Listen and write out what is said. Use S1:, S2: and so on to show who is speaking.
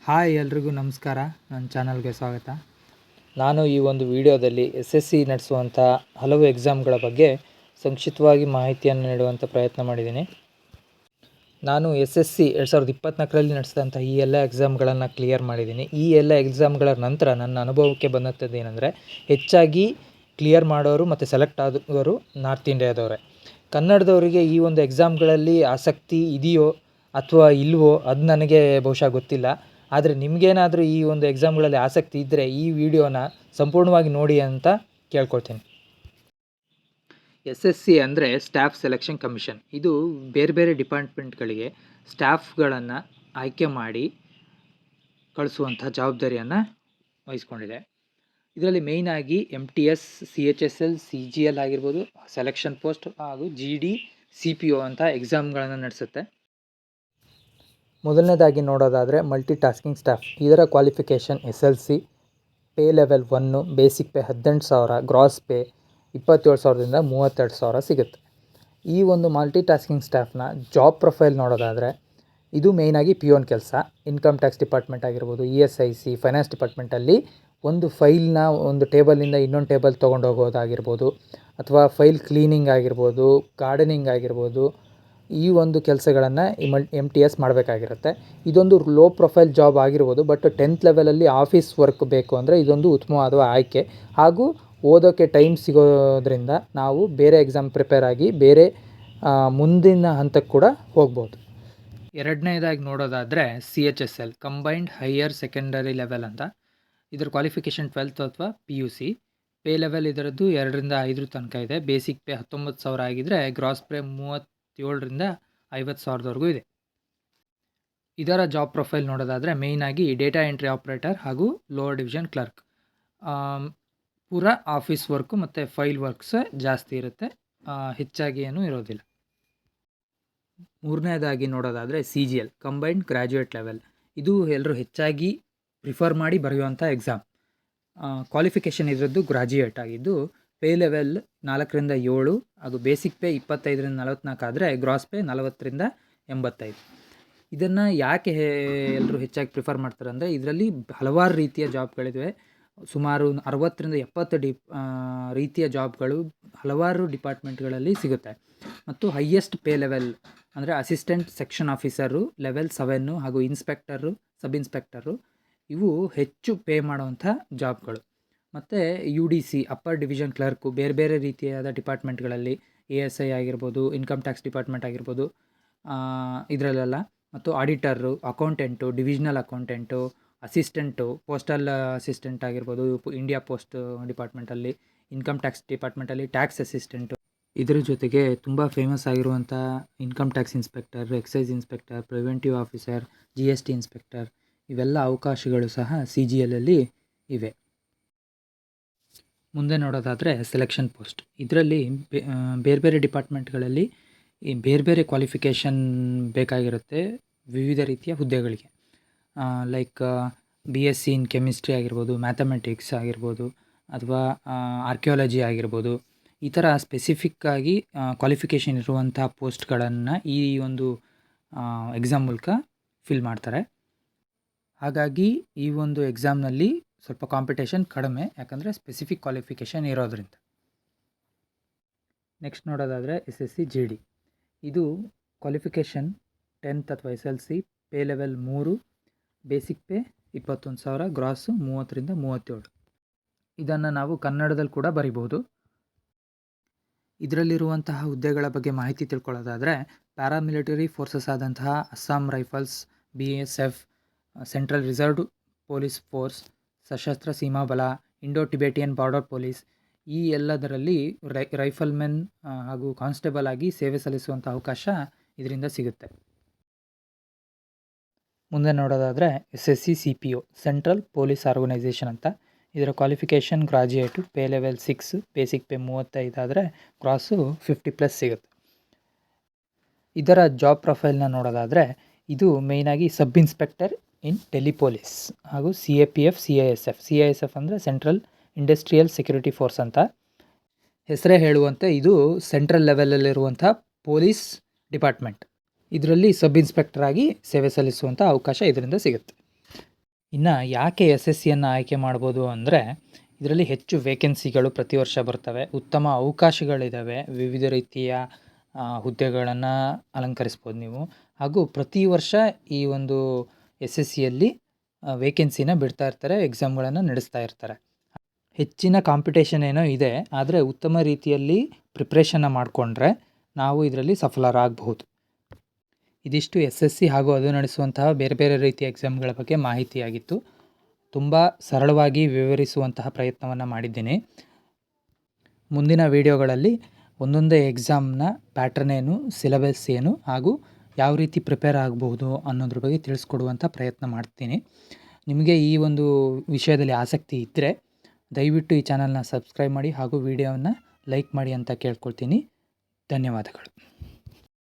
S1: Hi ಎಲ್ರಿಗೂ ನಮಸ್ಕಾರ. ನನ್ನ ಚಾನಲ್ಗೆ ಸ್ವಾಗತ. ನಾನು ಈ ಒಂದು ವಿಡಿಯೋದಲ್ಲಿ SSC ನಡೆಸುವಂಥ ಹಲವು ಎಕ್ಸಾಮ್ಗಳ ಬಗ್ಗೆ ಸಂಕ್ಷಿಪ್ತವಾಗಿ ಮಾಹಿತಿಯನ್ನು ನೀಡುವಂಥ ಪ್ರಯತ್ನ ಮಾಡಿದ್ದೀನಿ. ನಾನು SSC 2024ರಲ್ಲಿ ನಡೆಸಿದಂಥ ಈ ಎಲ್ಲ ಎಕ್ಸಾಮ್ಗಳನ್ನು ಕ್ಲಿಯರ್ ಮಾಡಿದ್ದೀನಿ. ಈ ಎಲ್ಲ ಎಕ್ಸಾಮ್ಗಳ ನಂತರ ನನ್ನ ಅನುಭವಕ್ಕೆ ಬಂದಂಥದ್ದು ಏನಂದರೆ, ಹೆಚ್ಚಾಗಿ ಕ್ಲಿಯರ್ ಮಾಡೋರು ಮತ್ತು ಸೆಲೆಕ್ಟ್ ಆದವರು ನಾರ್ತ್ ಇಂಡಿಯಾದವರೇ. ಕನ್ನಡದವರಿಗೆ ಈ ಒಂದು ಎಕ್ಸಾಮ್ಗಳಲ್ಲಿ ಆಸಕ್ತಿ ಇದೆಯೋ ಅಥವಾ ಇಲ್ವೋ ಅದು ನನಗೆ ಬಹುಶಃ ಗೊತ್ತಿಲ್ಲ. ಆದರೆ ನಿಮಗೇನಾದರೂ ಈ ಒಂದು ಎಕ್ಸಾಮ್ಗಳಲ್ಲಿ ಆಸಕ್ತಿ ಇದ್ದರೆ ಈ ವಿಡಿಯೋನ ಸಂಪೂರ್ಣವಾಗಿ ನೋಡಿ ಅಂತ ಕೇಳ್ಕೊಳ್ತೀನಿ. SSC ಅಂದರೆ ಸ್ಟಾಫ್ ಸೆಲೆಕ್ಷನ್ ಕಮಿಷನ್. ಇದು ಬೇರೆ ಬೇರೆ ಡಿಪಾರ್ಟ್ಮೆಂಟ್ಗಳಿಗೆ ಸ್ಟಾಫ್ಗಳನ್ನು ಆಯ್ಕೆ ಮಾಡಿ ಕಳಿಸುವಂಥ ಜವಾಬ್ದಾರಿಯನ್ನು ವಹಿಸ್ಕೊಂಡಿದೆ. ಇದರಲ್ಲಿ ಮೇಯ್ನಾಗಿ MTS, CHSL, CGL ಆಗಿರ್ಬೋದು, ಸೆಲೆಕ್ಷನ್ ಪೋಸ್ಟ್ ಹಾಗೂ GD, CPO ಅಂತ ಎಕ್ಸಾಮ್ಗಳನ್ನು ನಡೆಸುತ್ತೆ. ಮೊದಲನೇದಾಗಿ ನೋಡೋದಾದರೆ ಮಲ್ಟಿ ಟಾಸ್ಕಿಂಗ್ ಸ್ಟಾಫ್. ಇದರ qualification SLC, pay level 1, basic pay 18,000, gross pay 27,000ದಿಂದ 32,000 ಸಿಗುತ್ತೆ. ಈ ಒಂದು ಮಲ್ಟಿ ಟಾಸ್ಕಿಂಗ್ ಸ್ಟಾಫ್ನ ಜಾಬ್ ಪ್ರೊಫೈಲ್ ನೋಡೋದಾದರೆ ಇದು ಮೇಯ್ನಾಗಿ ಪಿಯೋನ್ ಕೆಲಸ. ಇನ್ಕಮ್ ಟ್ಯಾಕ್ಸ್ ಡಿಪಾರ್ಟ್ಮೆಂಟ್ ಆಗಿರ್ಬೋದು, ESIC, ಫೈನಾನ್ಸ್ ಡಿಪಾರ್ಟ್ಮೆಂಟಲ್ಲಿ ಒಂದು ಫೈಲ್ನ ಒಂದು ಟೇಬಲಿಂದ ಇನ್ನೊಂದು ಟೇಬಲ್ ತೊಗೊಂಡೋಗೋದಾಗಿರ್ಬೋದು, ಅಥವಾ ಫೈಲ್ ಕ್ಲೀನಿಂಗ್ ಆಗಿರ್ಬೋದು, ಗಾರ್ಡನಿಂಗ್ ಆಗಿರ್ಬೋದು, ಈ ಒಂದು ಕೆಲಸಗಳನ್ನು MTS ಮಾಡಬೇಕಾಗಿರುತ್ತೆ. ಇದೊಂದು ಲೋ ಪ್ರೊಫೈಲ್ ಜಾಬ್ ಆಗಿರ್ಬೋದು, ಬಟ್ 10th ಲೆವೆಲಲ್ಲಿ ಆಫೀಸ್ ವರ್ಕ್ ಬೇಕು ಅಂದರೆ ಇದೊಂದು ಉತ್ತಮವಾದ ಆಯ್ಕೆ. ಹಾಗೂ ಓದೋಕ್ಕೆ ಟೈಮ್ ಸಿಗೋದ್ರಿಂದ ನಾವು ಬೇರೆ ಎಕ್ಸಾಮ್ ಪ್ರಿಪೇರ್ ಆಗಿ ಬೇರೆ ಮುಂದಿನ ಹಂತಕ್ಕೆ ಕೂಡ ಹೋಗ್ಬೋದು. ಎರಡನೇದಾಗಿ ನೋಡೋದಾದರೆ CHSL, combined higher secondary level ಅಂತ. ಇದರ ಕ್ವಾಲಿಫಿಕೇಷನ್ 12th ಅಥವಾ PUC. ಪೇ ಲೆವೆಲ್ ಇದರದ್ದು 2ರಿಂದ 5 ತನಕ ಇದೆ. ಬೇಸಿಕ್ ಪೇ 19,000 ಆಗಿದ್ದರೆ ಗ್ರಾಸ್ ಪೇ 37ರಿಂದ 50,000ವರೆಗೂ ಇದೆ. ಇದರ ಜಾಬ್ ಪ್ರೊಫೈಲ್ ನೋಡೋದಾದರೆ ಮೇಯ್ನಾಗಿ ಡೇಟಾ ಎಂಟ್ರಿ ಆಪ್ರೇಟರ್ ಹಾಗೂ ಲೋವರ್ ಡಿವಿಷನ್ ಕ್ಲರ್ಕ್. ಪೂರಾ ಆಫೀಸ್ ವರ್ಕು ಮತ್ತು ಫೈಲ್ ವರ್ಕ್ಸ್ ಜಾಸ್ತಿ ಇರುತ್ತೆ, ಹೆಚ್ಚಾಗಿ ಏನೂ ಇರೋದಿಲ್ಲ. ಮೂರನೇದಾಗಿ ನೋಡೋದಾದರೆ CGL, ಕಂಬೈನ್ಡ್ ಗ್ರ್ಯಾಜುಯೇಟ್ ಲೆವೆಲ್. ಇದು ಎಲ್ಲರೂ ಹೆಚ್ಚಾಗಿ ಪ್ರಿಫರ್ ಮಾಡಿ ಬರೆಯುವಂಥ ಎಕ್ಸಾಮ್. ಕ್ವಾಲಿಫಿಕೇಷನ್ ಇದರದ್ದು ಗ್ರಾಜುಯೇಟ್ ಆಗಿದ್ದು, ಪೇ ಲೆವೆಲ್ 4ರಿಂದ 7 ಹಾಗೂ ಬೇಸಿಕ್ ಪೇ 25ರಿಂದ 44 ಆದರೆ ಗ್ರಾಸ್ ಪೇ 40ರಿಂದ 85. ಇದನ್ನು ಯಾಕೆ ಎಲ್ಲರೂ ಹೆಚ್ಚಾಗಿ ಪ್ರಿಫರ್ ಮಾಡ್ತಾರೆ ಅಂದರೆ, ಇದರಲ್ಲಿ ಹಲವಾರು ರೀತಿಯ ಜಾಬ್ಗಳಿವೆ. ಸುಮಾರು 60ರಿಂದ 70 ರೀತಿಯ ಜಾಬ್ಗಳು ಹಲವಾರು ಡಿಪಾರ್ಟ್ಮೆಂಟ್ಗಳಲ್ಲಿ ಸಿಗುತ್ತೆ. ಮತ್ತು ಹೈಯೆಸ್ಟ್ ಪೇ ಲೆವೆಲ್ ಅಂದರೆ ಅಸಿಸ್ಟೆಂಟ್ ಸೆಕ್ಷನ್ ಆಫೀಸರು ಲೆವೆಲ್ 7 ಹಾಗೂ ಇನ್ಸ್ಪೆಕ್ಟರು, ಸಬ್ ಇನ್ಸ್ಪೆಕ್ಟರು, ಇವು ಹೆಚ್ಚು ಪೇ ಮಾಡುವಂಥ ಜಾಬ್ಗಳು. ಮತ್ತು UDC, ಅಪ್ಪರ್ ಡಿವಿಷನ್ ಕ್ಲರ್ಕು, ಬೇರೆ ಬೇರೆ ರೀತಿಯಾದ ಡಿಪಾರ್ಟ್ಮೆಂಟ್ಗಳಲ್ಲಿ ASI ಆಗಿರ್ಬೋದು, ಇನ್ಕಮ್ ಟ್ಯಾಕ್ಸ್ ಡಿಪಾರ್ಟ್ಮೆಂಟ್ ಆಗಿರ್ಬೋದು, ಇದರಲ್ಲೆಲ್ಲ. ಮತ್ತು auditor, accountant, divisional accountant, assistant, postal assistant ಆಗಿರ್ಬೋದು, ಇಂಡಿಯಾ ಪೋಸ್ಟ್ ಡಿಪಾರ್ಟ್ಮೆಂಟಲ್ಲಿ, ಇನ್ಕಮ್ ಟ್ಯಾಕ್ಸ್ ಡಿಪಾರ್ಟ್ಮೆಂಟಲ್ಲಿ ಟ್ಯಾಕ್ಸ್ ಅಸಿಸ್ಟೆಂಟು. ಇದರ ಜೊತೆಗೆ ತುಂಬ ಫೇಮಸ್ ಆಗಿರುವಂಥ income tax inspector, excise inspector, preventive officer, GST inspector, ಇವೆಲ್ಲ ಅವಕಾಶಗಳು ಸಹ CGLಲ್ಲಿ ಇವೆ. ಮುಂದೆ ನೋಡೋದಾದರೆ ಸೆಲೆಕ್ಷನ್ ಪೋಸ್ಟ್. ಇದರಲ್ಲಿ ಬೇರೆ ಬೇರೆ ಡಿಪಾರ್ಟ್ಮೆಂಟ್ಗಳಲ್ಲಿ ಬೇರೆ ಬೇರೆ ಕ್ವಾಲಿಫಿಕೇಷನ್ ಬೇಕಾಗಿರುತ್ತೆ ವಿವಿಧ ರೀತಿಯ ಹುದ್ದೆಗಳಿಗೆ. ಲೈಕ್ BSc ಇನ್ ಕೆಮಿಸ್ಟ್ರಿ ಆಗಿರ್ಬೋದು, ಮ್ಯಾಥಮೆಟಿಕ್ಸ್ ಆಗಿರ್ಬೋದು, ಅಥವಾ ಆರ್ಕಿಯಾಲಜಿ ಆಗಿರ್ಬೋದು. ಈ ಥರ ಸ್ಪೆಸಿಫಿಕ್ಕಾಗಿ ಕ್ವಾಲಿಫಿಕೇಷನ್ ಇರುವಂಥ ಪೋಸ್ಟ್ಗಳನ್ನು ಈ ಒಂದು ಎಕ್ಸಾಮ್ ಮೂಲಕ ಫಿಲ್ ಮಾಡ್ತಾರೆ. ಹಾಗಾಗಿ ಈ ಒಂದು ಎಕ್ಸಾಮ್ನಲ್ಲಿ ಸ್ವಲ್ಪ ಕಾಂಪಿಟೇಷನ್ ಕಡಿಮೆ, ಯಾಕಂದರೆ ಸ್ಪೆಸಿಫಿಕ್ ಕ್ವಾಲಿಫಿಕೇಷನ್ ಇರೋದ್ರಿಂದ. ನೆಕ್ಸ್ಟ್ ನೋಡೋದಾದರೆ SSC GD. ಇದು ಕ್ವಾಲಿಫಿಕೇಷನ್ 10th ಅಥವಾ SLC, pay level 3, basic pay 21,000, gross 30ರಿಂದ 37. ಇದನ್ನು ನಾವು ಕನ್ನಡದಲ್ಲಿ ಕೂಡ ಬರಿಬಹುದು. ಇದರಲ್ಲಿರುವಂತಹ ಹುದ್ದೆಗಳ ಬಗ್ಗೆ ಮಾಹಿತಿ ತಿಳ್ಕೊಳ್ಳೋದಾದರೆ, ಪ್ಯಾರಾಮಿಲಿಟರಿ ಫೋರ್ಸಸ್ ಆದಂತಹ Assam rifles, BSF, central reserved police force, ಸಶಸ್ತ್ರ ಸೀಮಾ ಬಲ, ಇಂಡೋ ಟಿಬೇಟಿಯನ್ ಬಾರ್ಡರ್ ಪೊಲೀಸ್, ಈ ಎಲ್ಲದರಲ್ಲಿ ರೈಫಲ್ಮೆನ್ ಹಾಗೂ ಕಾನ್ಸ್ಟೇಬಲ್ ಆಗಿ ಸೇವೆ ಸಲ್ಲಿಸುವಂಥ ಅವಕಾಶ ಇದರಿಂದ ಸಿಗುತ್ತೆ. ಮುಂದೆ ನೋಡೋದಾದರೆ SSC CPO, central police organisation ಅಂತ. ಇದರ qualification graduate, pay level 6, basic pay 35 ಆದರೆ ಗ್ರಾಸು 50+ ಸಿಗುತ್ತೆ. ಇದರ ಜಾಬ್ ಪ್ರೊಫೈಲ್ನ ನೋಡೋದಾದರೆ ಇದು ಮೇಯ್ನಾಗಿ ಸಬ್ ಇನ್ಸ್ಪೆಕ್ಟರ್ ಇನ್ ಡೆಲ್ಲಿ ಪೊಲೀಸ್ ಹಾಗೂ CAPF, CISF ಅಂದರೆ ಸೆಂಟ್ರಲ್ ಇಂಡಸ್ಟ್ರಿಯಲ್ ಸೆಕ್ಯೂರಿಟಿ ಫೋರ್ಸ್ ಅಂತ. ಹೆಸರೇ ಹೇಳುವಂತೆ ಇದು ಸೆಂಟ್ರಲ್ ಲೆವೆಲಲ್ಲಿರುವಂಥ ಪೊಲೀಸ್ ಡಿಪಾರ್ಟ್ಮೆಂಟ್. ಇದರಲ್ಲಿ ಸಬ್ ಇನ್ಸ್ಪೆಕ್ಟರ್ ಆಗಿ ಸೇವೆ ಸಲ್ಲಿಸುವಂಥ ಅವಕಾಶ ಇದರಿಂದ ಸಿಗುತ್ತೆ. ಇನ್ನು ಯಾಕೆ ಎಸ್ ಎಸ್ ಸಿಯನ್ನು ಆಯ್ಕೆ ಮಾಡ್ಬೋದು ಅಂದರೆ, ಇದರಲ್ಲಿ ಹೆಚ್ಚು ವೇಕೆನ್ಸಿಗಳು ಪ್ರತಿ ವರ್ಷ ಬರ್ತವೆ, ಉತ್ತಮ ಅವಕಾಶಗಳಿದ್ದಾವೆ, ವಿವಿಧ ರೀತಿಯ ಹುದ್ದೆಗಳನ್ನು ಅಲಂಕರಿಸ್ಬೋದು ನೀವು. ಹಾಗೂ ಪ್ರತಿ ವರ್ಷ ಈ ಒಂದು ಎಸ್ ಎಸ್ ಸಿಯಲ್ಲಿ ವೇಕೆನ್ಸಿನ ಬಿಡ್ತಾ ಇರ್ತಾರೆ, ಎಕ್ಸಾಮ್ಗಳನ್ನು ನಡೆಸ್ತಾ ಇರ್ತಾರೆ. ಹೆಚ್ಚಿನ ಕಾಂಪಿಟೇಷನ್ ಏನೋ ಇದೆ, ಆದರೆ ಉತ್ತಮ ರೀತಿಯಲ್ಲಿ ಪ್ರಿಪ್ರೇಷನ್ನ ಮಾಡಿಕೊಂಡ್ರೆ ನಾವು ಇದರಲ್ಲಿ ಸಫಲರಾಗಬಹುದು. ಇದಿಷ್ಟು ಎಸ್ ಎಸ್ ಸಿ ಹಾಗೂ ಅದು ನಡೆಸುವಂತಹ ಬೇರೆ ಬೇರೆ ರೀತಿಯ ಎಕ್ಸಾಮ್ಗಳ ಬಗ್ಗೆ ಮಾಹಿತಿಯಾಗಿತ್ತು. ತುಂಬ ಸರಳವಾಗಿ ವಿವರಿಸುವಂತಹ ಪ್ರಯತ್ನವನ್ನು ಮಾಡಿದ್ದೀನಿ. ಮುಂದಿನ ವಿಡಿಯೋಗಳಲ್ಲಿ ಒಂದೊಂದೇ ಎಕ್ಸಾಮ್ನ ಪ್ಯಾಟ್ರನ್ ಏನು, ಸಿಲೆಬಸ್ ಏನು ಹಾಗೂ ಯಾವ ರೀತಿ ಪ್ರಿಪೇರ್ ಆಗಬಹುದು ಅನ್ನೋದ್ರ ಬಗ್ಗೆ ತಿಳಿಸ್ಕೊಡುವಂಥ ಪ್ರಯತ್ನ ಮಾಡ್ತೀನಿ. ನಿಮಗೆ ಈ ಒಂದು ವಿಷಯದಲ್ಲಿ ಆಸಕ್ತಿ ಇದ್ದರೆ ದಯವಿಟ್ಟು ಈ ಚಾನಲ್ನ ಸಬ್ಸ್ಕ್ರೈಬ್ ಮಾಡಿ ಹಾಗೂ ವಿಡಿಯೋವನ್ನು ಲೈಕ್ ಮಾಡಿ ಅಂತ ಕೇಳ್ಕೊಳ್ತೀನಿ. ಧನ್ಯವಾದಗಳು.